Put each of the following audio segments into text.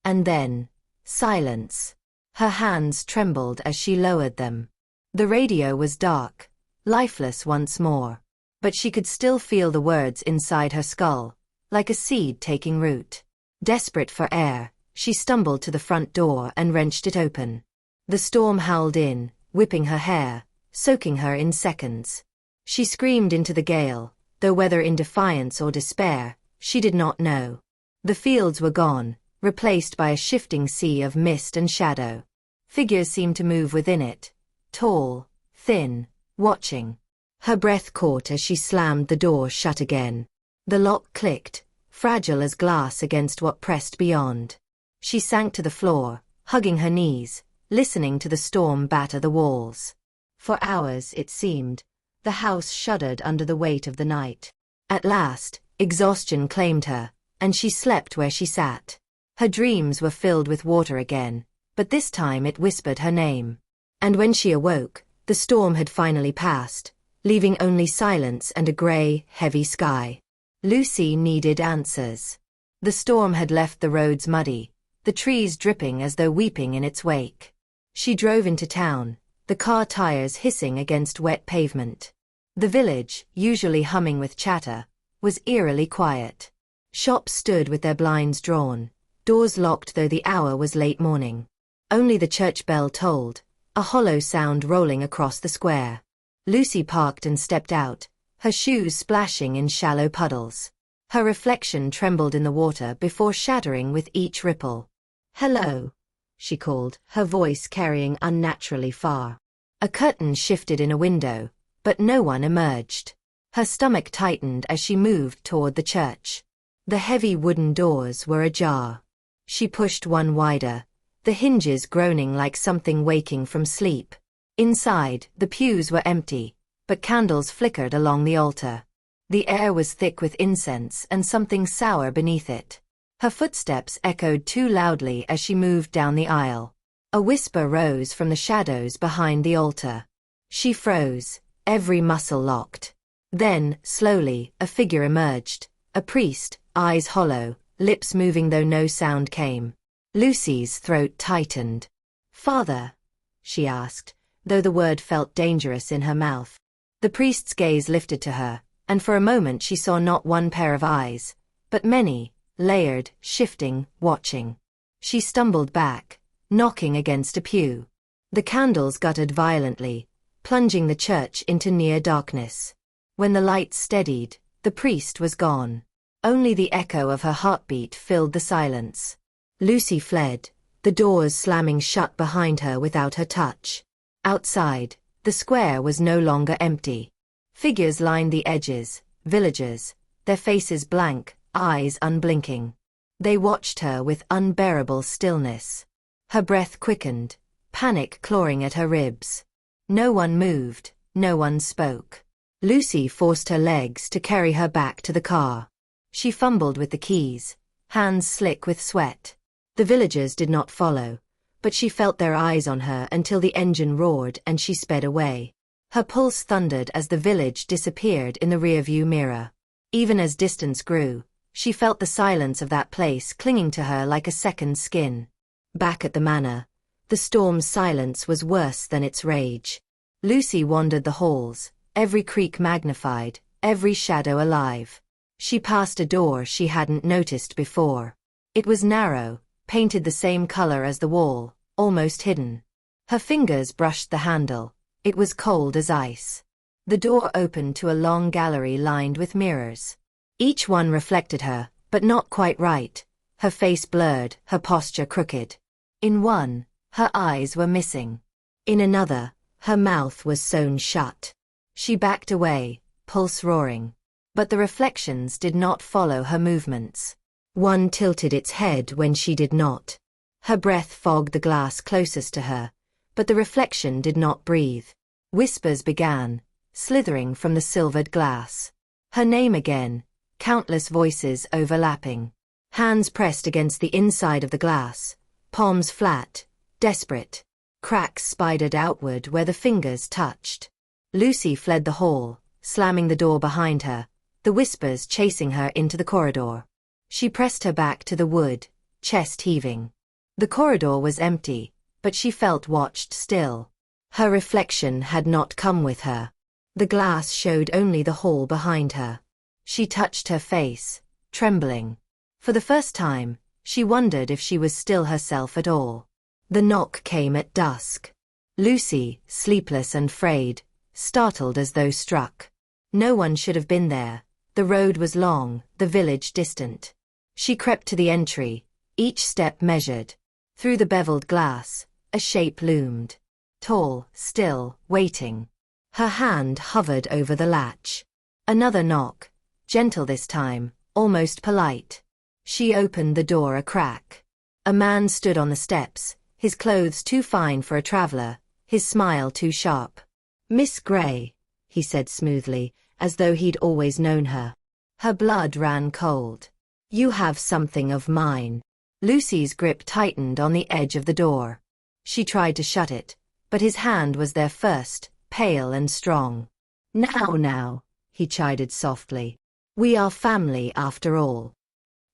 And then, silence. Her hands trembled as she lowered them. The radio was dark, lifeless once more. But she could still feel the words inside her skull, like a seed taking root. Desperate for air, she stumbled to the front door and wrenched it open. The storm howled in, whipping her hair, soaking her in seconds. She screamed into the gale, though whether in defiance or despair, she did not know. The fields were gone, replaced by a shifting sea of mist and shadow. Figures seemed to move within it, tall, thin, watching. Her breath caught as she slammed the door shut again. The lock clicked, fragile as glass against what pressed beyond. She sank to the floor, hugging her knees, listening to the storm batter the walls. For hours, it seemed, the house shuddered under the weight of the night. At last, exhaustion claimed her, and she slept where she sat. Her dreams were filled with water again, but this time it whispered her name. And when she awoke, the storm had finally passed, leaving only silence and a gray, heavy sky. Lucy needed answers. The storm had left the roads muddy, the trees dripping as though weeping in its wake. She drove into town, the car tires hissing against wet pavement. The village, usually humming with chatter, was eerily quiet. Shops stood with their blinds drawn, doors locked though the hour was late morning. Only the church bell tolled, a hollow sound rolling across the square. Lucy parked and stepped out, her shoes splashing in shallow puddles. Her reflection trembled in the water before shattering with each ripple. "Hello," she called, her voice carrying unnaturally far. A curtain shifted in a window, but no one emerged. Her stomach tightened as she moved toward the church. The heavy wooden doors were ajar. She pushed one wider, the hinges groaning like something waking from sleep. Inside, the pews were empty, but candles flickered along the altar. The air was thick with incense and something sour beneath it. Her footsteps echoed too loudly as she moved down the aisle. A whisper rose from the shadows behind the altar. She froze, every muscle locked. Then, slowly, a figure emerged, a priest, eyes hollow, lips moving though no sound came. Lucy's throat tightened. "Father?" she asked, though the word felt dangerous in her mouth. The priest's gaze lifted to her, and for a moment she saw not one pair of eyes, but many, layered, shifting, watching. She stumbled back, knocking against a pew. The candles guttered violently, plunging the church into near darkness. When the lights steadied, the priest was gone. Only the echo of her heartbeat filled the silence. Lucy fled, the doors slamming shut behind her without her touch. Outside, the square was no longer empty. Figures lined the edges, villagers, their faces blank, eyes unblinking. They watched her with unbearable stillness. Her breath quickened, panic clawing at her ribs. No one moved, no one spoke. Lucy forced her legs to carry her back to the car. She fumbled with the keys, hands slick with sweat. The villagers did not follow, but she felt their eyes on her until the engine roared and she sped away. Her pulse thundered as the village disappeared in the rearview mirror. Even as distance grew, she felt the silence of that place clinging to her like a second skin. Back at the manor, the storm's silence was worse than its rage. Lucy wandered the halls, every creak magnified, every shadow alive. She passed a door she hadn't noticed before. It was narrow, painted the same color as the wall, almost hidden. Her fingers brushed the handle. It was cold as ice. The door opened to a long gallery lined with mirrors. Each one reflected her, but not quite right, her face blurred, her posture crooked. In one, her eyes were missing. In another, her mouth was sewn shut. She backed away, pulse roaring. But the reflections did not follow her movements. One tilted its head when she did not. Her breath fogged the glass closest to her, but the reflection did not breathe. Whispers began, slithering from the silvered glass. Her name again, countless voices overlapping. Hands pressed against the inside of the glass, palms flat, desperate. Cracks spidered outward where the fingers touched. Lucy fled the hall, slamming the door behind her, the whispers chasing her into the corridor. She pressed her back to the wood, chest heaving. The corridor was empty, but she felt watched still. Her reflection had not come with her. The glass showed only the hall behind her. She touched her face, trembling. For the first time, she wondered if she was still herself at all. The knock came at dusk. Lucy, sleepless and frayed, startled as though struck. No one should have been there. The road was long, the village distant. She crept to the entry, each step measured. Through the beveled glass, a shape loomed. Tall, still, waiting. Her hand hovered over the latch. Another knock, gentle this time, almost polite. She opened the door a crack. A man stood on the steps, his clothes too fine for a traveler, his smile too sharp. "Miss Grey," he said smoothly, as though he'd always known her. Her blood ran cold. "You have something of mine." Lucy's grip tightened on the edge of the door. She tried to shut it, but his hand was there first, pale and strong. Now, he chided softly. "We are family after all."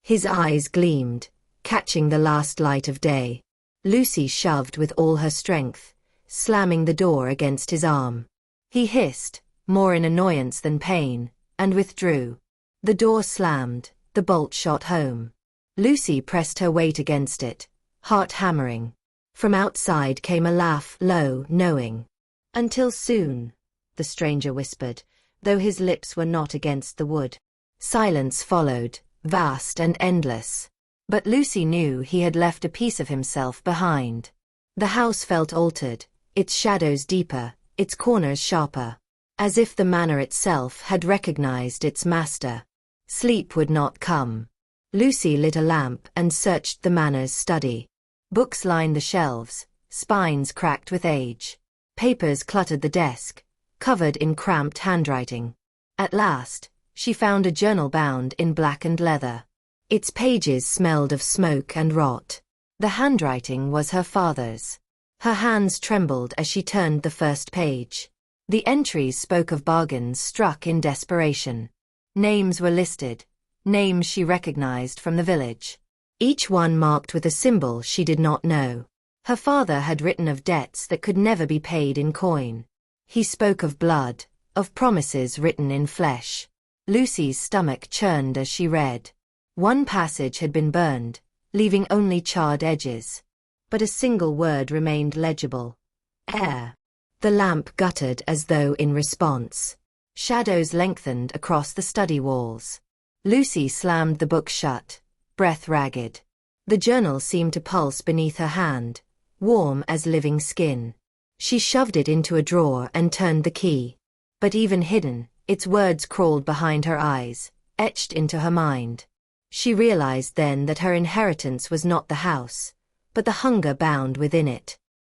His eyes gleamed, catching the last light of day. Lucy shoved with all her strength, slamming the door against his arm. He hissed, more in annoyance than pain, and withdrew. The door slammed, the bolt shot home. Lucy pressed her weight against it, heart hammering. From outside came a laugh, low, knowing. "Until soon," the stranger whispered, though his lips were not against the wood. Silence followed, vast and endless. But Lucy knew he had left a piece of himself behind. The house felt altered, its shadows deeper, its corners sharper. As if the manor itself had recognized its master. Sleep would not come. Lucy lit a lamp and searched the manor's study. Books lined the shelves, spines cracked with age. Papers cluttered the desk, covered in cramped handwriting. At last, she found a journal bound in blackened leather. Its pages smelled of smoke and rot. The handwriting was her father's. Her hands trembled as she turned the first page. The entries spoke of bargains struck in desperation. Names were listed, names she recognized from the village. Each one marked with a symbol she did not know. Her father had written of debts that could never be paid in coin. He spoke of blood, of promises written in flesh. Lucy's stomach churned as she read. One passage had been burned, leaving only charred edges. But a single word remained legible. Heir. The lamp guttered as though in response. Shadows lengthened across the study walls. Lucy slammed the book shut, breath ragged. The journal seemed to pulse beneath her hand, warm as living skin. She shoved it into a drawer and turned the key. But even hidden, its words crawled behind her eyes, etched into her mind. She realized then that her inheritance was not the house, but the hunger bound within it.